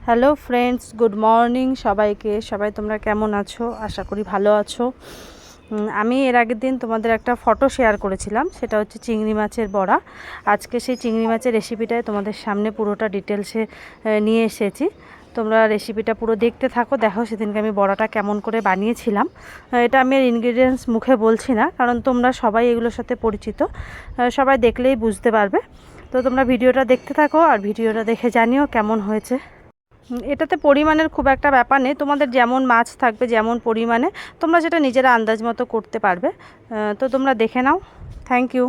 Hello friends, good morning সবাইকে। সবাই তোমরা কেমন আছো? আশা করি ভালো আছো। আমি এর আগের দিন তোমাদের একটা ফটো শেয়ার করেছিলাম, সেটা হচ্ছে চিংড়ি মাছের বড়া। আজকে সেই চিংড়ি মাছের রেসিপিটাই তোমাদের সামনে পুরোটা ডিটেলসে নিয়ে এসেছি। তোমরা রেসিপিটা পুরো দেখতে থাকো, দেখো সেদিনকে আমি বড়াটা কেমন করে বানিয়েছিলাম। এটা আমি আর ইনগ্রিডিয়েন্টস মুখে বলছি না, কারণ তোমরা সবাই এগুলোর সাথে পরিচিত, সবাই দেখলেই বুঝতে পারবে। তো তোমরা ভিডিওটা দেখতে থাকো আর ভিডিওটা দেখে জানিও কেমন হয়েছে। এটাতে পরিমাণের খুব একটা ব্যাপার নেই, তোমাদের যেমন মাছ থাকবে যেমন পরিমাণে তোমরা সেটা নিজেরা আন্দাজ মতো করতে পারবে। তো তোমরা দেখে নাও। Thank you.